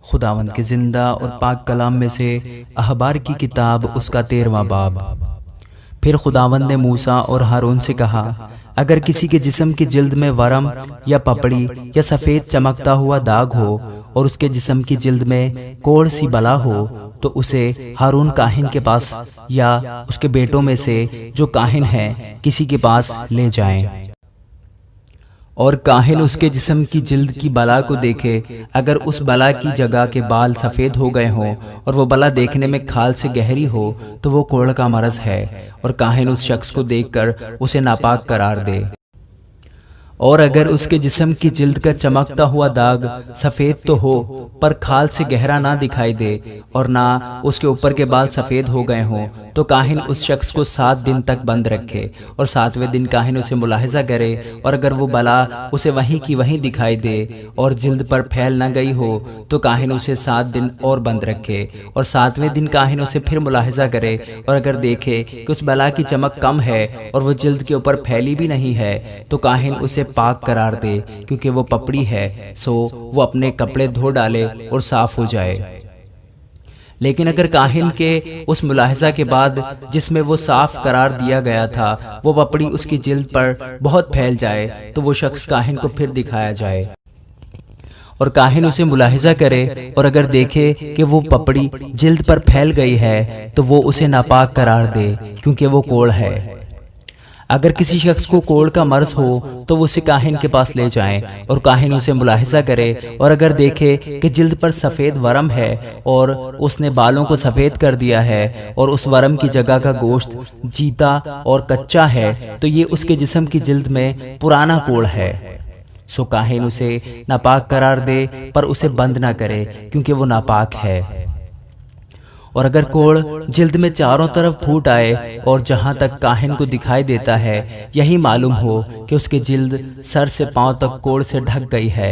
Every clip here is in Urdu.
خداوند کے زندہ اور پاک کلام میں سے احبار کی کتاب اس کا 13واں باب۔ پھر خداوند نے موسیٰ اور ہارون سے کہا، اگر کسی کے جسم کی جلد میں ورم یا پپڑی یا سفید چمکتا ہوا داغ ہو اور اس کے جسم کی جلد میں کوڑ سی بلا ہو تو اسے ہارون کاہن کے پاس یا اس کے بیٹوں میں سے جو کاہن ہیں کسی کے پاس لے جائیں، اور کاہن اس کے جسم کی جلد کی بلا کو دیکھے۔ اگر اس بلا کی جگہ کے بال سفید ہو گئے ہوں اور وہ بلا دیکھنے میں کھال سے گہری ہو تو وہ کوڑھ کا مرض ہے، اور کاہن اس شخص کو دیکھ کر اسے ناپاک قرار دے۔ اور اگر اس کے جسم کی جلد کا چمکتا ہوا داغ سفید تو ہو پر کھال سے گہرا نہ دکھائی دے اور نہ اس کے اوپر کے بال سفید ہو گئے ہوں تو کاہن اس شخص کو 7 دن تک بند رکھے، اور 7ویں دن کاہن اسے ملاحظہ کرے، اور اگر وہ بلا اسے وہیں کی وہیں دکھائی دے اور جلد پر پھیل نہ گئی ہو تو کاہن اسے 7 دن اور بند رکھے، اور 7ویں دن کاہن اسے پھر ملاحظہ کرے، اور اگر دیکھے کہ اس بلا کی چمک کم ہے اور وہ جلد کے اوپر پھیلی بھی نہیں ہے تو کاہن اسے پاک قرار دے، کیونکہ وہ پپڑی ہے، سو وہ اپنے کپڑے دھو ڈالے اور صاف ہو جائے۔ لیکن اگر کاہن کے اس ملاحظہ کے بعد جس میں وہ صاف قرار دیا گیا تھا وہ پپڑی اس کی جلد پر بہت پھیل جائے تو وہ شخص کاہن کو پھر دکھایا جائے، اور کاہن اسے ملاحظہ کرے، اور اگر دیکھے کہ وہ پپڑی جلد پر پھیل گئی ہے تو وہ اسے ناپاک قرار دے، کیونکہ وہ کوڑھ ہے۔ اگر کسی شخص کو کوڑھ کا مرض ہو تو وہ اسے کاہن کے پاس لے جائیں، اور کاہن اسے ملاحظہ کرے، اور اگر دیکھے کہ جلد پر سفید ورم ہے اور اس نے بالوں کو سفید کر دیا ہے اور اس ورم کی جگہ کا گوشت جیتا اور کچا ہے تو یہ اس کے جسم کی جلد میں پرانا کوڑھ ہے، سو کاہن اسے ناپاک قرار دے پر اسے بند نہ کرے، کیونکہ وہ ناپاک ہے۔ اور اگر کوڑھ جلد میں چاروں طرف پھوٹ آئے اور جہاں تک کاہن کو دکھائی دیتا ہے یہی معلوم ہو کہ اس کی جلد سر سے پاؤں تک کوڑھ سے ڈھک گئی ہے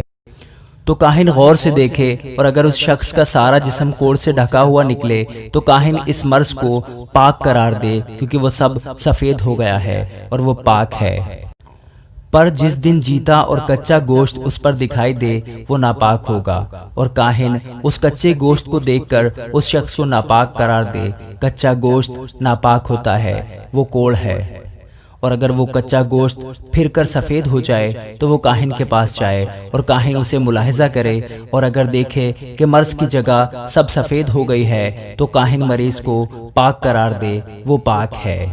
تو کاہن غور سے دیکھے، اور اگر اس شخص کا سارا جسم کوڑھ سے ڈھکا ہوا نکلے تو کاہن اس مرض کو پاک قرار دے، کیونکہ وہ سب سفید ہو گیا ہے اور وہ پاک ہے۔ پر جس دن جیتا اور کچا گوشت اس پر دکھائی دے وہ ناپاک ہوگا، اور کاہن اس کچے گوشت کو دیکھ کر اس شخص کو ناپاک قرار دے۔ کچا گوشت ناپاک ہوتا ہے، وہ کوڑھ ہے، اور اگر وہ کچا گوشت پھر کر سفید ہو جائے تو وہ کاہن کے پاس جائے، اور کاہن اسے ملاحظہ کرے، اور اگر دیکھے کہ مرض کی جگہ سب سفید ہو گئی ہے تو کاہن مریض کو پاک قرار دے، وہ پاک ہے۔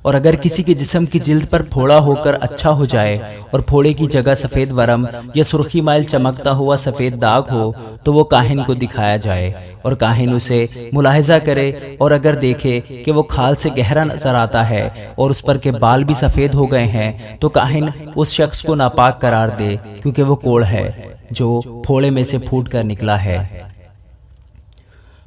اور اگر کسی کے جسم کی جلد پر پھوڑا ہو کر اچھا ہو جائے اور پھوڑے کی جگہ سفید ورم یا سرخی مائل چمکتا ہوا سفید داغ ہو تو وہ کاہن کو دکھایا جائے، اور کاہن اسے ملاحظہ کرے، اور اگر دیکھے کہ وہ کھال سے گہرا نظر آتا ہے اور اس پر کے بال بھی سفید ہو گئے ہیں تو کاہن اس شخص کو ناپاک قرار دے، کیونکہ وہ کوڑھ ہے جو پھوڑے میں سے پھوٹ کر نکلا ہے۔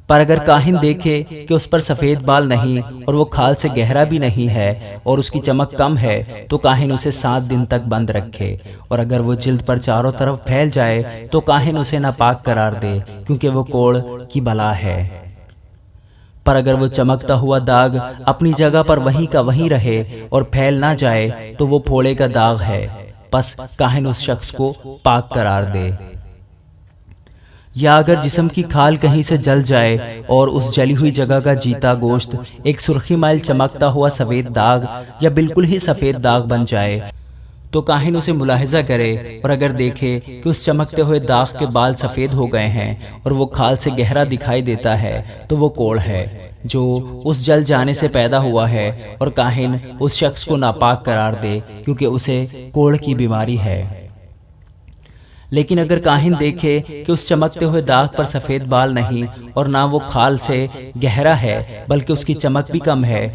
پر اگر کاہن دیکھے کہ اس پر سفید بال نہیں اور وہ کھال سے گہرا بھی نہیں ہے اور اس کی چمک کم ہے تو کاہن اسے 7 دن تک بند رکھے، اور اگر وہ جلد پر چاروں طرف پھیل جائے تو کاہن اسے ناپاک قرار دے، کیونکہ وہ کوڑھ کی بلا ہے۔ پر اگر وہ چمکتا ہوا داغ اپنی جگہ پر وہیں کا وہیں رہے اور پھیل نہ جائے تو وہ پھوڑے کا داغ ہے، پس کاہن اس شخص کو پاک قرار دے۔ یا اگر جسم کی کھال کہیں سے جل جائے اور اس جلی ہوئی جگہ کا جیتا گوشت ایک سرخی مائل چمکتا ہوا سفید داغ یا بالکل ہی سفید داغ بن جائے تو کاہن اسے ملاحظہ کرے، اور اگر دیکھے کہ اس چمکتے ہوئے داغ کے بال سفید ہو گئے ہیں اور وہ کھال سے گہرا دکھائی دیتا ہے تو وہ کوڑھ ہے جو اس جل جانے سے پیدا ہوا ہے، اور کاہن اس شخص کو ناپاک قرار دے، کیونکہ اسے کوڑھ کی بیماری ہے۔ لیکن اگر کاہن دیکھے کہ اس چمکتے ہوئے داغ پر سفید بال نہیں اور نہ وہ کھال سے گہرا ہے بلکہ اس کی چمک بھی کم ہے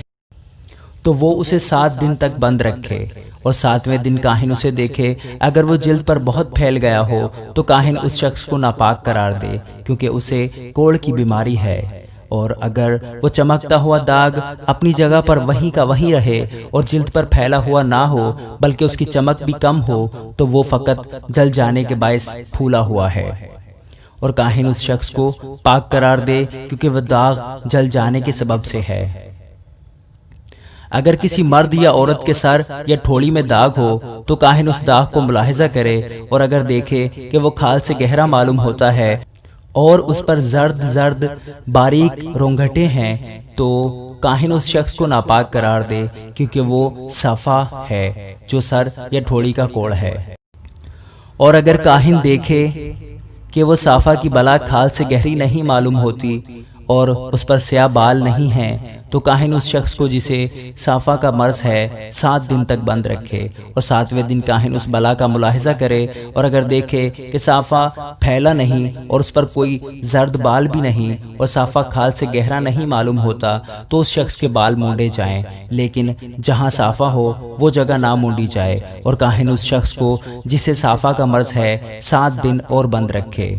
تو وہ اسے 7 دن تک بند رکھے، اور 7ویں دن کاہن اسے دیکھے، اگر وہ جلد پر بہت پھیل گیا ہو تو کاہن اس شخص کو ناپاک قرار دے، کیونکہ اسے کوڑھ کی بیماری ہے۔ اور اگر وہ چمکتا ہوا داغ اپنی جگہ پر وہیں کا وہیں رہے اور جلد پر پھیلا ہوا نہ ہو بلکہ اس کی چمک بھی کم ہو تو وہ فقط جل جانے کے باعث پھولا ہوا ہے، اور کاہن اس شخص کو پاک قرار دے، کیونکہ وہ داغ جل جانے کے سبب سے ہے۔ اگر کسی مرد یا عورت کے سر یا ٹھوڑی میں داغ ہو تو کاہن اس داغ کو ملاحظہ کرے، اور اگر دیکھے کہ وہ کھال سے گہرا معلوم ہوتا ہے اور اس پر زرد زرد باریک رونگھٹیں ہیں تو کاہن اس شخص کو ناپاک قرار دے، کیونکہ وہ صفا ہے جو سر یا ٹھوڑی کا کوڑ ہے۔ اور اگر کاہن دیکھے کہ وہ صافہ کی بلا کھال سے گہری نہیں معلوم ہوتی اور اس پر سیاہ بال نہیں ہیں تو کاہن اس شخص کو جسے صافہ کا مرض ہے 7 دن تک بند رکھے، اور 7ویں دن کاہن اس بلا کا ملاحظہ کرے، اور اگر دیکھے کہ صافہ پھیلا نہیں اور اس پر کوئی زرد بال بھی نہیں اور صافہ کھال سے گہرا نہیں معلوم ہوتا تو اس شخص کے بال مونڈے جائیں، لیکن جہاں صافہ ہو وہ جگہ نہ مونڈی جائے، اور کاہن اس شخص کو جسے صافہ کا مرض ہے 7 دن اور بند رکھے۔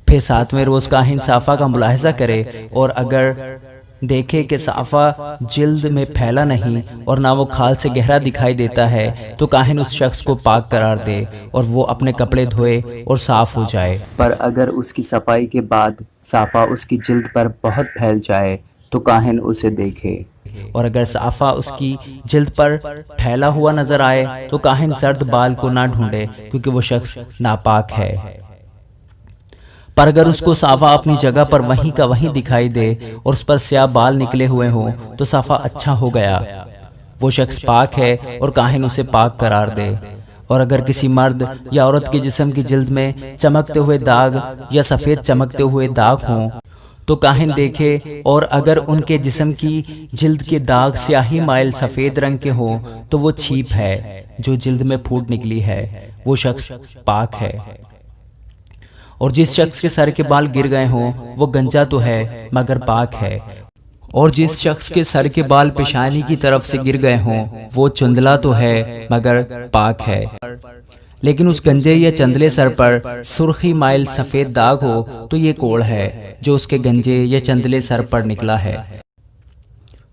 پھر 7ویں روز کاہن صافہ کا ملاحظہ کرے، اور اگر دیکھے کہ صافہ جلد میں پھیلا نہیں اور نہ وہ کھال سے گہرا دکھائی دیتا ہے تو کاہن اس شخص کو پاک قرار دے اور وہ اپنے کپڑے دھوئے اور صاف ہو جائے۔ پر اگر اس کی صفائی کے بعد صافہ اس کی جلد پر بہت پھیل جائے تو کاہن اسے دیکھے، اور اگر صافہ اس کی جلد پر پھیلا ہوا نظر آئے تو کاہن زرد بال کو نہ ڈھونڈے، کیونکہ وہ شخص ناپاک ہے۔ پر اگر اس کو صافہ اپنی جگہ پر وہیں کا وہیں دکھائی دے اور اس پر سیاہ بال نکلے ہوئے ہوں تو صافہ اچھا ہو گیا، وہ شخص پاک ہے اور کاہن اسے پاک قرار دے۔ اور اگر کسی مرد یا عورت کے جسم کی جلد میں چمکتے ہوئے داغ یا سفید چمکتے ہوئے داغ ہوں تو کاہن دیکھے، اور اگر ان کے جسم کی جلد کے داغ سیاہی مائل سفید رنگ کے ہوں تو وہ چھیپ ہے جو جلد میں پھوٹ نکلی ہے، وہ شخص پاک ہے۔ اور جس شخص کے سر کے بال گر گئے ہوں وہ گنجا تو ہے مگر پاک ہے، اور جس شخص کے سر کے بال پیشانی کی طرف سے گر گئے ہوں وہ چندلا تو ہے مگر پاک ہے۔ لیکن اس گنجے یا چندلے سر پر سرخی مائل سفید داغ ہو تو یہ کوڑ ہے جو اس کے گنجے یا چندلے سر پر نکلا ہے،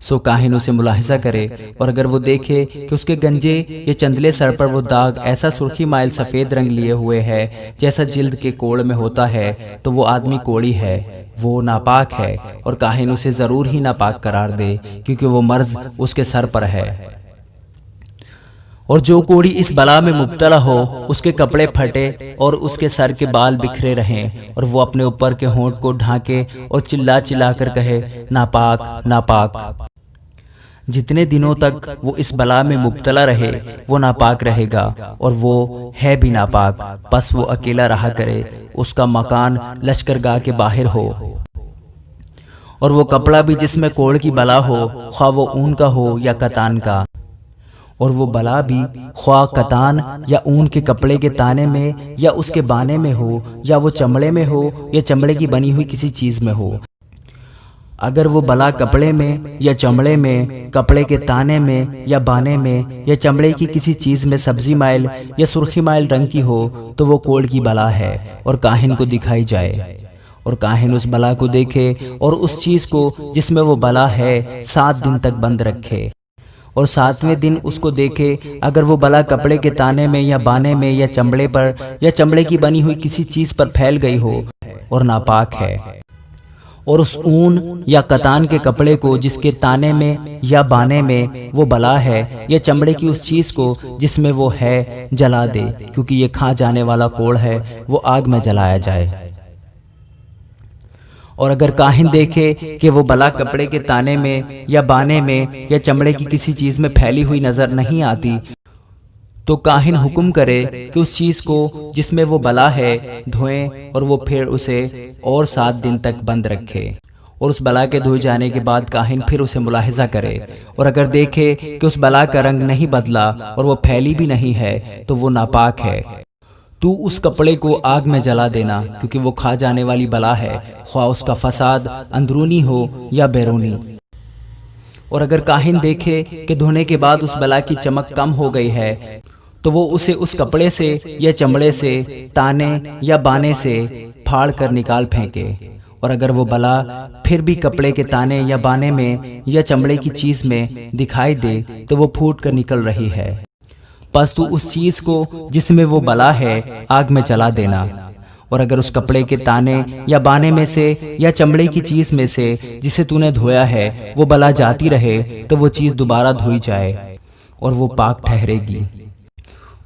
سو کاہن اسے ملاحظہ کرے، اور اگر وہ دیکھے کہ اس کے گنجے یا چندلے سر پر وہ داغ ایسا سرخی مائل سفید رنگ لیے ہوئے ہے جیسا جلد کے کوڑ میں ہوتا ہے تو وہ آدمی کوڑی ہے، وہ ناپاک ہے، اور کاہن اسے ضرور ہی ناپاک قرار دے کیونکہ وہ مرض اس کے سر پر ہے۔ اور جو کوڑی اس بلا میں مبتلا ہو اس کے کپڑے پھٹے اور اس کے سر کے بال بکھرے رہیں، اور وہ اپنے اوپر کے ہونٹ کو ڈھانکے اور چلا چلا کر کہے ناپاک ناپاک۔ جتنے دنوں تک وہ اس بلا میں مبتلا رہے وہ ناپاک رہے گا، اور وہ ہے بھی ناپاک، پس وہ اکیلا رہا کرے، اس کا مکان لشکرگاہ کے باہر ہو۔ اور وہ کپڑا بھی جس میں کوڑ کی بلا ہو، خواہ وہ اون کا ہو یا کتان کا، اور وہ بلا بھی خواہ کتان یا اون کے کپڑے کے تانے میں یا اس کے بانے میں ہو، یا وہ چمڑے میں ہو یا چمڑے کی بنی ہوئی کسی چیز میں ہو۔ اگر وہ بلا کپڑے میں یا چمڑے میں، کپڑے کے تانے میں یا بانے میں یا چمڑے کی کسی چیز میں سبزی مائل یا سرخی مائل رنگ کی ہو تو وہ کوڑ کی بلا ہے اور کاہن کو دکھائی جائے، اور کاہن اس بلا کو دیکھے اور اس چیز کو جس میں وہ بلا ہے 7 دن تک بند رکھے، اور 7ویں دن اس کو دیکھے، اگر وہ بلا کپڑے کے تانے میں یا بانے میں یا چمڑے پر یا چمڑے کی بنی ہوئی کسی چیز پر پھیل گئی ہو اور ناپاک ہے، اور اس اون یا کتان کے کپڑے کو جس کے تانے میں یا بانے میں وہ بلا ہے یا چمڑے کی اس چیز کو جس میں وہ ہے جلا دے، کیونکہ یہ کھا جانے والا کوڑ ہے، وہ آگ میں جلایا جائے۔ اور اگر کاہن دیکھے کہ وہ بلا کپڑے کے تانے میں یا بانے میں یا چمڑے کی کسی چیز میں پھیلی ہوئی نظر نہیں آتی تو کاہن حکم کرے کہ اس چیز کو جس میں وہ بلا ہے دھوئیں، اور وہ پھر اسے اور 7 دن تک بند رکھے، اور اس بلا کے دھوئے جانے کے بعد کاہن پھر اسے ملاحظہ کرے، اور اگر دیکھے کہ اس بلا کا رنگ نہیں بدلا اور وہ پھیلی بھی نہیں ہے تو وہ ناپاک ہے۔ تو اس کپڑے کو آگ میں جلا دینا، کیونکہ وہ کھا جانے والی بلا ہے، خواہ اس کا فساد اندرونی ہو یا بیرونی۔ اور اگر کاہن دیکھے کہ دھونے کے بعد اس بلا کی چمک کم ہو گئی ہے تو وہ اسے اس کپڑے سے یا چمڑے سے، تانے یا بانے سے پھاڑ کر نکال پھینکے، اور اگر وہ بلا پھر بھی کپڑے کے تانے یا بانے میں یا چمڑے کی چیز میں دکھائی دے تو وہ پھوٹ کر نکل رہی ہے، پس تو اس چیز کو جس میں وہ بلا ہے آگ میں جلا دینا، اور اگر اس کپڑے کے تانے یا بانے میں سے یا چمڑے کی چیز میں سے جسے تو نے دھویا ہے وہ بلا جاتی رہے تو وہ چیز دوبارہ دھوئی جائے اور وہ پاک ٹھہرے گی۔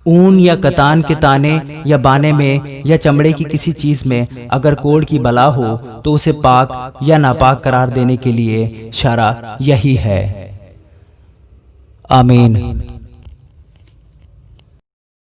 اون یا کتان کے تانے یا بانے میں یا چمڑے کی کسی چیز میں اگر کوڑ کی بلا ہو تو اسے پاک یا ناپاک قرار دینے کے لیے شرع یہی ہے۔ آمین۔